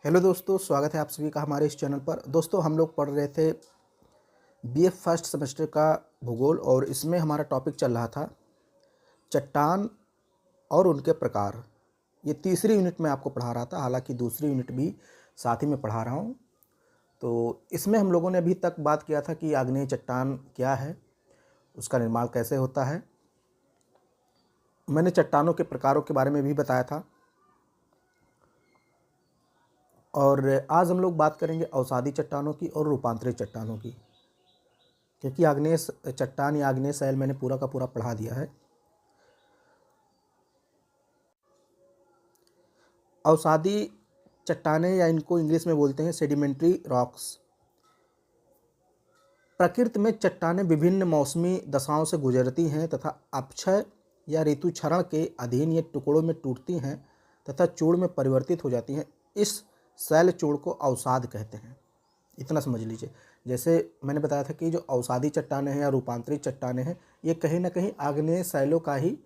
Hello दोस्तों, स्वागत है आप सभी का हमारे इस चैनल पर। दोस्तों, हम लोग पढ़ रहे थे बीए फर्स्ट सेमेस्टर का भूगोल और इसमें हमारा टॉपिक चल रहा था चट्टान और उनके प्रकार। ये तीसरी यूनिट में आपको पढ़ा रहा था, हालांकि दूसरी यूनिट भी साथ ही में पढ़ा रहा हूँ। तो इसमें हम लोगों ने अभी तक बात किया था कि आग्नेय चट्टान क्या है, उसका निर्माण कैसे होता है। मैंने चट्टानों के प्रकारों के बारे में भी बताया था। और आज हम लोग बात करेंगे अवसादी चट्टानों की और रूपांतरित चट्टानों की, क्योंकि आग्नेय चट्टान या आग्नेय शैल मैंने पूरा का पूरा पढ़ा दिया है। अवसादी चट्टानें या इनको इंग्लिश में बोलते हैं सेडिमेंट्री रॉक्स। प्रकृति में चट्टानें विभिन्न मौसमी दशाओं से गुजरती हैं तथा अपक्षय या ऋतु क्षरण के अधीन ये टुकड़ों में टूटती हैं तथा चूड़ में परिवर्तित हो जाती हैं। इस शैल चूड़ को अवसाद कहते हैं। इतना समझ लीजिए। जैसे मैंने बताया था कि जो अवसादी चट्टानें हैं या रूपांतरित चट्टानें हैं, ये कहीं ना कहीं आग्नेय शैलों का ही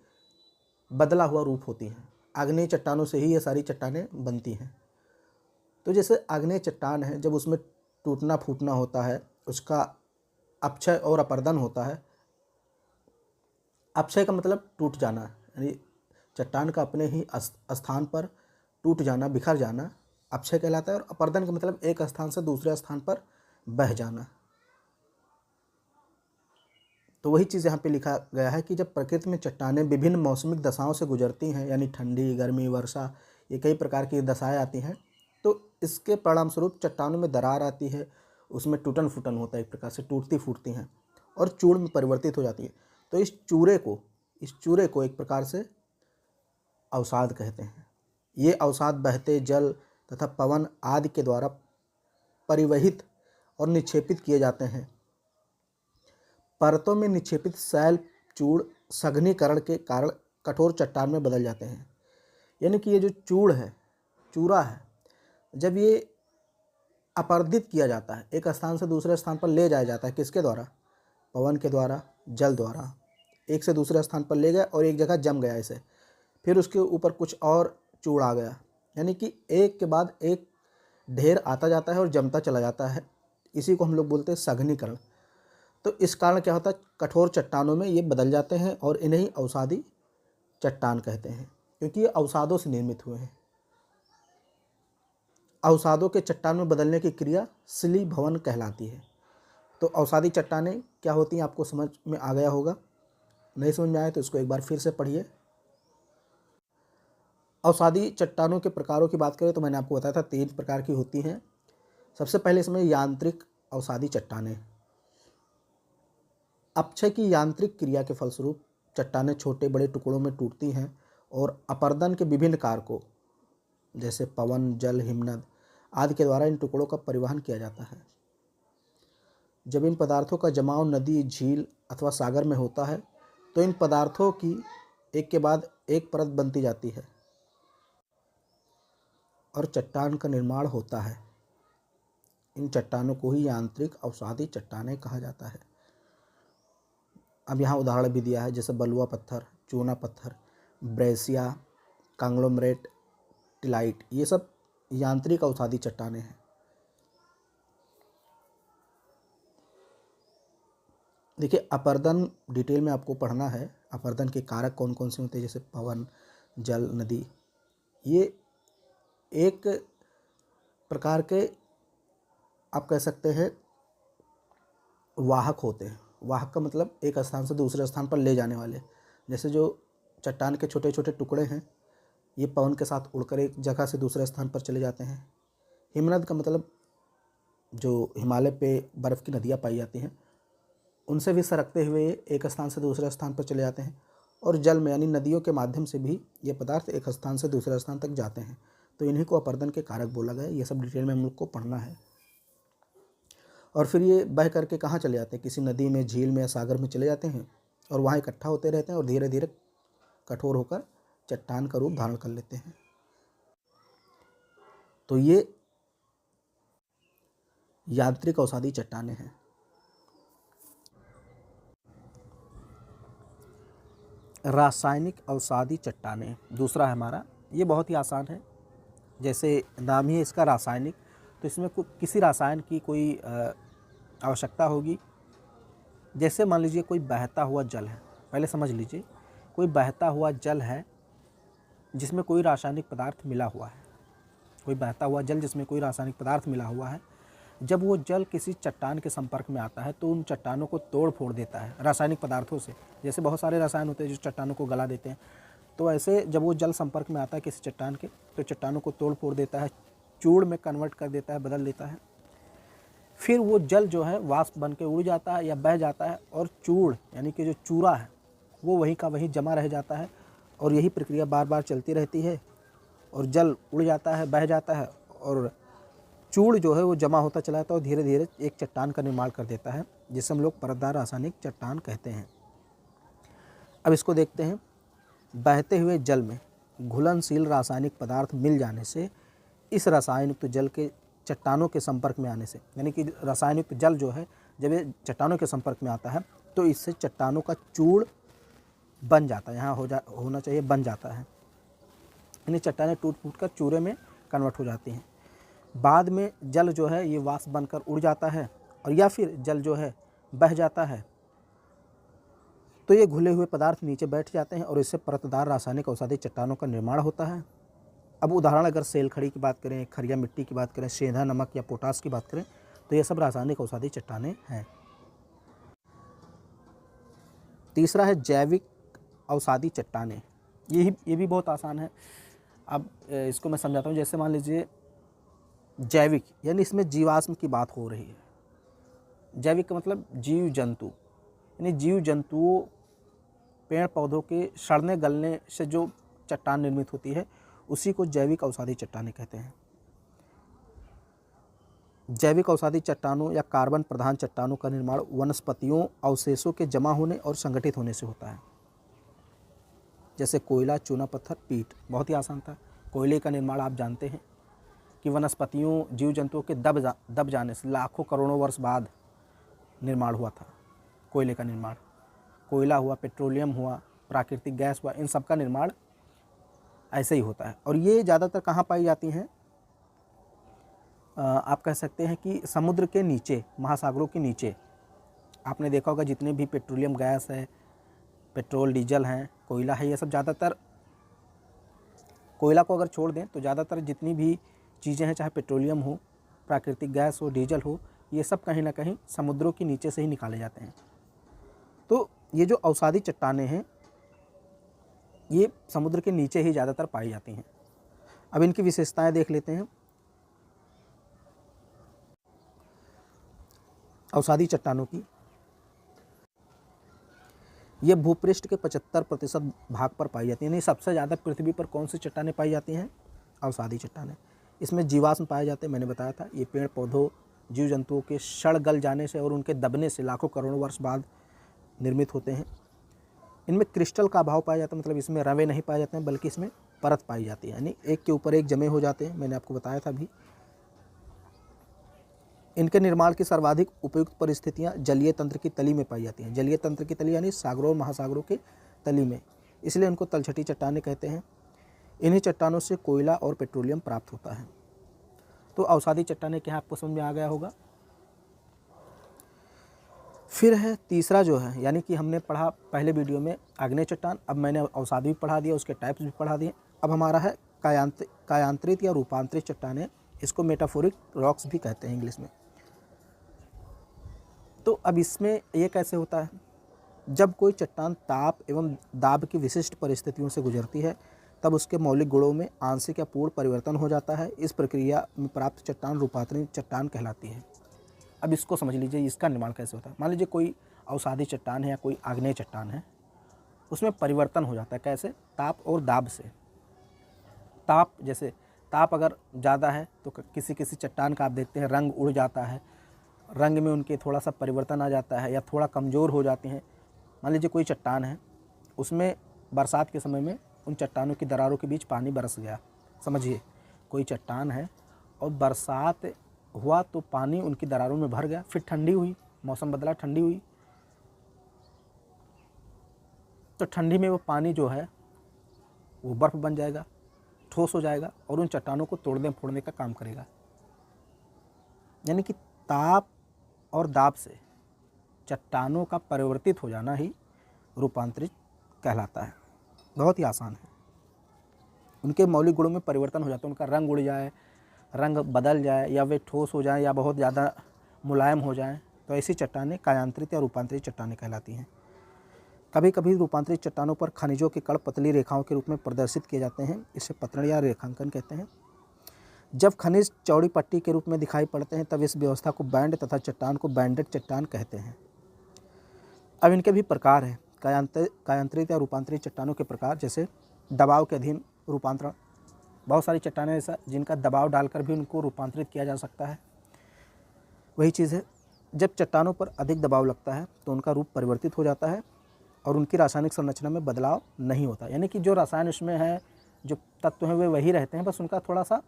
बदला हुआ रूप होती हैं। आग्नेय चट्टानों से ही ये सारी चट्टानें बनती हैं। तो जैसे आग्नेय चट्टान है, जब उसमें टूटना फूटना होता है, उसका अपक्षय और अपर्दन होता है। अपक्षय का मतलब टूट जाना, यानी चट्टान का अपने ही स्थान पर टूट जाना, बिखर जाना अपक्षय कहलाता है। और अपर्दन का मतलब एक स्थान से दूसरे स्थान पर बह जाना। तो वही चीज़ यहाँ पे लिखा गया है कि जब प्रकृति में चट्टानें विभिन्न मौसमिक दशाओं से गुजरती हैं, यानी ठंडी, गर्मी, वर्षा, ये कई प्रकार की दशाएं आती हैं, तो इसके परिणाम स्वरूप चट्टानों में दरार आती है, उसमें टूटन फूटन होता है, एक प्रकार से टूटती फूटती हैं और चूड़ में परिवर्तित हो जाती है। तो इस चूरे को एक प्रकार से अवसाद कहते हैं। ये अवसाद बहते जल तथा पवन आदि के द्वारा परिवहित और निक्षेपित किए जाते हैं। परतों में निक्षेपित शैल चूड़ सघनीकरण के कारण कठोर चट्टान में बदल जाते हैं। यानी कि ये जो चूरा है, जब ये अपर्दित किया जाता है, एक स्थान से दूसरे स्थान पर ले जाया जाता है, किसके द्वारा? पवन के द्वारा, जल द्वारा। एक से दूसरे स्थान पर ले गया और एक जगह जम गया इसे, फिर उसके ऊपर कुछ और चूड़ आ गया, यानी कि एक के बाद एक ढेर आता जाता है और जमता चला जाता है। इसी को हम लोग बोलते हैं सघनीकरण। तो इस कारण क्या होता है, कठोर चट्टानों में ये बदल जाते हैं और इन्हें अवसादी चट्टान कहते हैं, क्योंकि ये अवसादों से निर्मित हुए हैं। अवसादों के चट्टान में बदलने की क्रिया शिलीभवन कहलाती है। तो अवसादी चट्टानें क्या होती हैं, आपको समझ में आ गया होगा। नहीं समझ में आया तो इसको एक बार फिर से पढ़िए। अवसादी चट्टानों के प्रकारों की बात करें तो मैंने आपको बताया था 3 प्रकार की होती हैं। सबसे पहले इसमें यांत्रिक अवसादी चट्टानें। अपक्षय की यांत्रिक क्रिया के फलस्वरूप चट्टानें छोटे बड़े टुकड़ों में टूटती हैं और अपर्दन के विभिन्न कारकों जैसे पवन, जल, हिमनद आदि के द्वारा इन टुकड़ों का परिवहन किया जाता है। जब इन पदार्थों का जमाव नदी, झील अथवा सागर में होता है तो इन पदार्थों की एक के बाद एक परत बनती जाती है और चट्टान का निर्माण होता है। इन चट्टानों को ही यांत्रिक अवसादी चट्टानें कहा जाता है। अब यहाँ उदाहरण भी दिया है, जैसे बलुआ पत्थर, चूना पत्थर, ब्रेसिया, कांग्लोमरेट, टिलाइट, ये सब यांत्रिक अवसादी चट्टानें हैं। देखिए, अपर्दन डिटेल में आपको पढ़ना है। अपर्दन के कारक कौन कौन से होते हैं, जैसे पवन, जल, नदी, ये एक प्रकार के आप कह सकते हैं वाहक होते हैं। वाहक का मतलब एक स्थान से दूसरे स्थान पर ले जाने वाले। जैसे जो चट्टान के छोटे छोटे टुकड़े हैं, ये पवन के साथ उड़कर एक जगह से दूसरे स्थान पर चले जाते हैं। हिमनद का मतलब जो हिमालय पे बर्फ़ की नदियाँ पाई जाती हैं, उनसे भी सरकते हुए एक स्थान से दूसरे स्थान पर चले जाते हैं। और जल में यानी नदियों के माध्यम से भी ये पदार्थ एक स्थान से दूसरे स्थान तक जाते हैं। तो इन्हीं को अपर्दन के कारक बोला गया है। ये सब डिटेल में हम लोग को पढ़ना है। और फिर ये बह करके कहाँ चले जाते हैं, किसी नदी में, झील में या सागर में चले जाते हैं और वहाँ इकट्ठा होते रहते हैं और धीरे धीरे कठोर होकर चट्टान का रूप धारण कर लेते हैं। तो ये यांत्रिक अवसादी चट्टानें हैं। रासायनिक अवसादी चट्टानें दूसरा है हमारा। ये बहुत ही आसान है। जैसे नाम ही है इसका रासायनिक, तो इसमें किसी रसायन की कोई आवश्यकता होगी। जैसे मान लीजिए कोई बहता हुआ जल है, पहले समझ लीजिए, कोई बहता हुआ जल है जिसमें कोई रासायनिक पदार्थ मिला हुआ है, कोई बहता हुआ जल जिसमें कोई रासायनिक पदार्थ मिला हुआ है। जब वो जल किसी चट्टान के संपर्क में आता है तो उन चट्टानों को तोड़ फोड़ देता है रासायनिक पदार्थों से। जैसे बहुत सारे रसायन होते हैं जो चट्टानों को गला देते हैं, तो ऐसे जब वो जल संपर्क में आता है किसी चट्टान के, तो चट्टानों को तोड़ फोड़ देता है, चूड़ में कन्वर्ट कर देता है, बदल देता है। फिर वो जल जो है वाष्प बन के उड़ जाता है या बह जाता है, और चूड़ यानी कि जो चूरा है वो वहीं का वहीं जमा रह जाता है, और यही प्रक्रिया बार बार चलती रहती है, और जल उड़ जाता है, बह जाता है, और चूड़ जो है वो जमा होता चला जाता है और धीरे धीरे एक चट्टान का निर्माण कर देता है, जिसे हम लोग परतदार रासायनिक चट्टान कहते हैं। अब इसको देखते हैं। बहते हुए जल में घुलनशील रासायनिक पदार्थ मिल जाने से इस रसायन युक्त जल के चट्टानों के संपर्क में आने से, यानी कि रसायन युक्त जल जो है जब ये चट्टानों के संपर्क में आता है तो इससे चट्टानों का चूड़ बन जाता है, यहाँ होना चाहिए बन जाता है, यानी चट्टानें टूट फूट कर चूरे में कन्वर्ट हो जाती हैं। बाद में जल जो है ये वाष्प बनकर उड़ जाता है, और या फिर जल जो है बह जाता है, तो ये घुले हुए पदार्थ नीचे बैठ जाते हैं और इससे परतदार रासायनिक औषधि चट्टानों का निर्माण होता है। अब उदाहरण अगर सेल खड़ी की बात करें, खरिया मिट्टी की बात करें, सेंधा नमक या पोटास की बात करें, तो ये सब रासायनिक औषधि चट्टानें हैं। तीसरा है जैविक औषधि चट्टानें। ये भी बहुत आसान है। अब इसको मैं समझाता हूँ। जैसे मान लीजिए जैविक यानी इसमें जीवाश्म की बात हो रही है। जैविक का मतलब जीव जंतु, यानी जीव जंतुओं पेड़ पौधों के सड़ने गलने से जो चट्टान निर्मित होती है उसी को जैविक औषधि चट्टानें कहते हैं। जैविक औषधि चट्टानों या कार्बन प्रधान चट्टानों का निर्माण वनस्पतियों अवशेषों के जमा होने और संगठित होने से होता है। जैसे कोयला, चूना पत्थर, पीट, बहुत ही आसान था। कोयले का निर्माण आप जानते हैं कि वनस्पतियों जीव जंतुओं के दब जाने से लाखों करोड़ों वर्ष बाद निर्माण हुआ था कोयले का निर्माण। कोयला हुआ, पेट्रोलियम हुआ, प्राकृतिक गैस हुआ, इन सब का निर्माण ऐसे ही होता है। और ये ज़्यादातर कहाँ पाई जाती हैं? आप कह सकते हैं कि समुद्र के नीचे, महासागरों के नीचे। आपने देखा होगा जितने भी पेट्रोलियम गैस है, पेट्रोल डीजल हैं, कोयला है, ये सब ज़्यादातर, कोयला को अगर छोड़ दें तो ज़्यादातर जितनी भी चीज़ें हैं, चाहे पेट्रोलियम हो, प्राकृतिक गैस हो, डीजल हो, ये सब कहीं ना कहीं समुद्रों के नीचे से ही निकाले जाते हैं। तो ये जो औषधि चट्टानें हैं ये समुद्र के नीचे ही ज़्यादातर पाई जाती हैं। अब इनकी विशेषताएं देख लेते हैं। औषधि चट्टानों की, ये भूपृष्ठ के 75% भाग पर पाई जाती है। यानी सबसे ज़्यादा पृथ्वी पर कौन सी चट्टानें पाई जाती हैं? औषधि चट्टानें। इसमें जीवाश्म पाए जाते हैं, मैंने बताया था। ये पेड़ पौधों, जीव जंतुओं के सड़ गल जाने से और उनके दबने से लाखों करोड़ों वर्ष बाद निर्मित होते हैं। इनमें क्रिस्टल का अभाव पाया जाता है, मतलब इसमें रवे नहीं पाए जाते हैं, बल्कि इसमें परत पाई जाती है, यानी एक के ऊपर एक जमे हो जाते हैं। मैंने आपको बताया था अभी। इनके निर्माण की सर्वाधिक उपयुक्त परिस्थितियां जलीय तंत्र की तली में पाई जाती हैं। जलीय तंत्र की तली यानी सागरों और महासागरों के तली में, इसलिए इनको तलछटी चट्टानें कहते हैं। इन्हीं चट्टानों से कोयला और पेट्रोलियम प्राप्त होता है। तो औषधि चट्टानें क्या आपको समझ में आ गया होगा। फिर है तीसरा जो है, यानी कि हमने पढ़ा पहले वीडियो में आग्नेय चट्टान, अब मैंने औषधि भी पढ़ा दिया, उसके टाइप्स भी पढ़ा दिए। अब हमारा है कायांतरित या रूपांतरित चट्टानें, इसको मेटाफोरिक रॉक्स भी कहते हैं इंग्लिश में। तो अब इसमें ये कैसे होता है? जब कोई चट्टान ताप एवं दाब की विशिष्ट परिस्थितियों से गुजरती है तब उसके मौलिक गुणों में आंशिक या पूर्ण परिवर्तन हो जाता है। इस प्रक्रिया में प्राप्त चट्टान रूपांतरित चट्टान कहलाती है। अब इसको समझ लीजिए, इसका निर्माण कैसे होता है। मान लीजिए कोई औषधि चट्टान है या कोई आग्नेय चट्टान है, उसमें परिवर्तन हो जाता है। कैसे? ताप और दाब से। ताप, जैसे ताप अगर ज़्यादा है तो किसी किसी चट्टान का आप देखते हैं रंग उड़ जाता है, रंग में उनके थोड़ा सा परिवर्तन आ जाता है या थोड़ा कमज़ोर हो जाती हैं। मान लीजिए कोई चट्टान है, उसमें बरसात के समय में उन चट्टानों की दरारों के बीच पानी बरस गया। समझिए, कोई चट्टान है और बरसात हुआ तो पानी उनकी दरारों में भर गया, फिर ठंडी हुई, मौसम बदला, ठंडी हुई, तो ठंडी में वो पानी जो है वो बर्फ़ बन जाएगा, ठोस हो जाएगा और उन चट्टानों को तोड़ने फोड़ने का काम करेगा। यानी कि ताप और दाब से चट्टानों का परिवर्तित हो जाना ही रूपांतरित कहलाता है। बहुत ही आसान है। उनके मौलिक गुणों में परिवर्तन हो जाता है, उनका रंग उड़ जाए, रंग बदल जाए, या वे ठोस हो जाएं या बहुत ज़्यादा मुलायम हो जाएं, तो ऐसी चट्टानें कायांतरित या रूपांतरित चट्टानें कहलाती हैं। कभी कभी रूपांतरित चट्टानों पर खनिजों के कण पतली रेखाओं के रूप में प्रदर्शित किए जाते हैं, इसे पतन या रेखांकन कहते हैं। जब खनिज चौड़ी पट्टी के रूप में दिखाई पड़ते हैं तब इस व्यवस्था को बैंड तथा चट्टान को बैंडेड चट्टान कहते हैं। अब इनके भी प्रकार हैं, कायांतरित या रूपांतरित चट्टानों के प्रकार, जैसे दबाव के अधीन रूपांतरण। बहुत सारी चट्टानें ऐसा जिनका दबाव डालकर भी उनको रूपांतरित किया जा सकता है। वही चीज़ है, जब चट्टानों पर अधिक दबाव लगता है तो उनका रूप परिवर्तित हो जाता है और उनकी रासायनिक संरचना में बदलाव नहीं होता। यानी कि जो रसायन उसमें है, जो तत्व हैं वे वही रहते हैं, बस उनका थोड़ा सा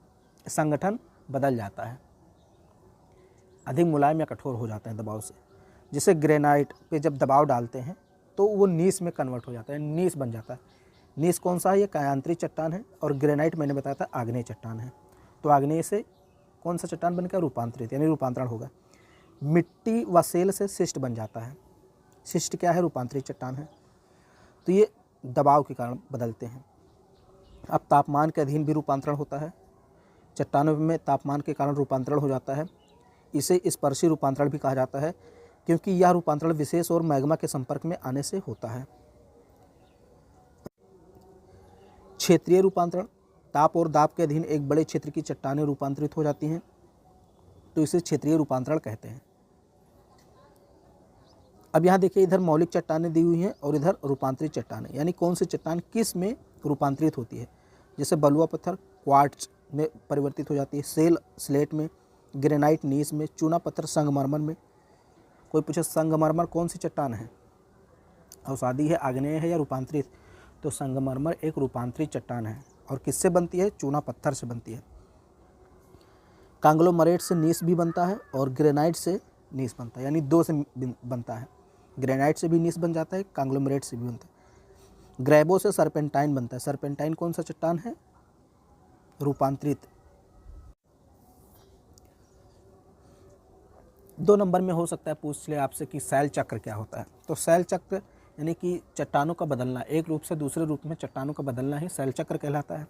संगठन बदल जाता है, अधिक मुलायम या कठोर हो जाते हैं दबाव से। जैसे ग्रेनाइट पे जब दबाव डालते हैं तो वो नीस में कन्वर्ट हो जाता है, नीस बन जाता है। नीस कौन सा है? ये कायांतरित चट्टान है, और ग्रेनाइट मैंने बताया था आग्नेय चट्टान है। तो आग्नेय से कौन सा चट्टान बन गया? रूपांतरित, यानी रूपांतरण होगा। मिट्टी व सेल से शिष्ट बन जाता है। शिष्ट क्या है? रूपांतरित चट्टान है। तो ये दबाव के कारण बदलते हैं। अब तापमान के अधीन भी रूपांतरण होता है। चट्टानों में तापमान के कारण रूपांतरण हो जाता है। इसे स्पर्शी रूपांतरण भी कहा जाता है, क्योंकि यह रूपांतरण विशेष और मैग्मा के संपर्क में आने से होता है। क्षेत्रीय रूपांतरण, ताप और दाब के अधीन एक बड़े क्षेत्र की चट्टानें रूपांतरित हो जाती हैं, तो इसे क्षेत्रीय रूपांतरण कहते हैं। अब यहाँ देखिए, इधर मौलिक चट्टानें दी हुई हैं और इधर रूपांतरित चट्टानें, यानी कौन सी चट्टान किस में रूपांतरित होती है। जैसे बलुआ पत्थर क्वार्ट्ज में परिवर्तित हो जाती है, सेल स्लेट में, ग्रेनाइट नीस में, चूना पत्थर संगमरमर में। कोई पूछे संगमरमर कौन सी चट्टान है? अवसादी है, आग्नेय है या रूपांतरित? तो संगमरमर एक रूपांतरित चट्टान है, और किससे बनती है? चूना पत्थर से बनती है। कांग्लोमरेट से नीस भी बनता है और ग्रेनाइट से नीस बनता है, यानी दो से बनता है। ग्रेनाइट से भी नीस बन जाता है, कांग्लोमरेट से भी बनता है। ग्रेबो से सरपेंटाइन बनता है। सरपेंटाइन कौन सा चट्टान है? रूपांतरित। 2 नंबर में हो सकता है पूछ ले आपसे कि शैल चक्र क्या होता है। तो शैल चक्र यानी कि चट्टानों का बदलना, एक रूप से दूसरे रूप में चट्टानों का बदलना ही शैल चक्र कहलाता है।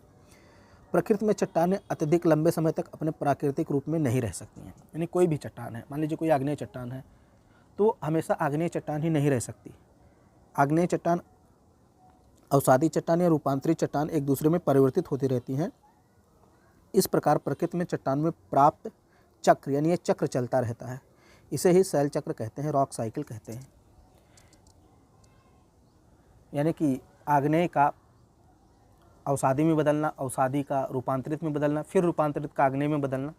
प्रकृति में चट्टानें अत्यधिक लंबे समय तक अपने प्राकृतिक रूप में नहीं रह सकती हैं। यानी कोई भी चट्टान है, मान लीजिए कोई आग्नेय चट्टान है, तो हमेशा आग्नेय चट्टान ही नहीं रह सकती। आग्नेय चट्टान, अवसादी चट्टान या रूपांतरित चट्टान एक दूसरे में परिवर्तित होती रहती हैं। इस प्रकार प्रकृति में चट्टान में प्राप्त चक्र, यानी ये चक्र चलता रहता है, इसे ही शैल चक्र कहते हैं, रॉक साइकिल कहते हैं। यानी कि आग्नेय का अवसादी में बदलना, अवसादी का रूपांतरित में बदलना, फिर रूपांतरित का आग्नेय में बदलना,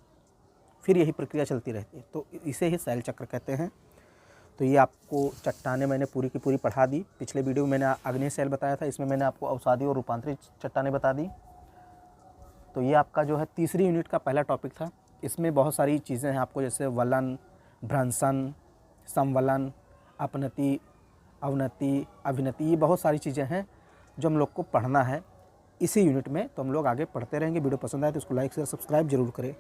फिर यही प्रक्रिया चलती रहती है, तो इसे ही शैल चक्र कहते हैं। तो ये आपको चट्टानें मैंने पूरी की पूरी पढ़ा दी। पिछले वीडियो में मैंने आग्नेय शैल बताया था, इसमें मैंने आपको अवसादी और रूपांतरित चट्टानें बता दी। तो ये आपका जो है तीसरी यूनिट का पहला टॉपिक था। इसमें बहुत सारी चीज़ें हैं आपको, जैसे वलन, भ्रंशन, समवलन, अपनति, अवनति, अभिनति, ये बहुत सारी चीज़ें हैं जो हम लोग को पढ़ना है इसी यूनिट में। तो हम लोग आगे पढ़ते रहेंगे। वीडियो पसंद आए तो इसको लाइक शेयर सब्सक्राइब जरूर करें।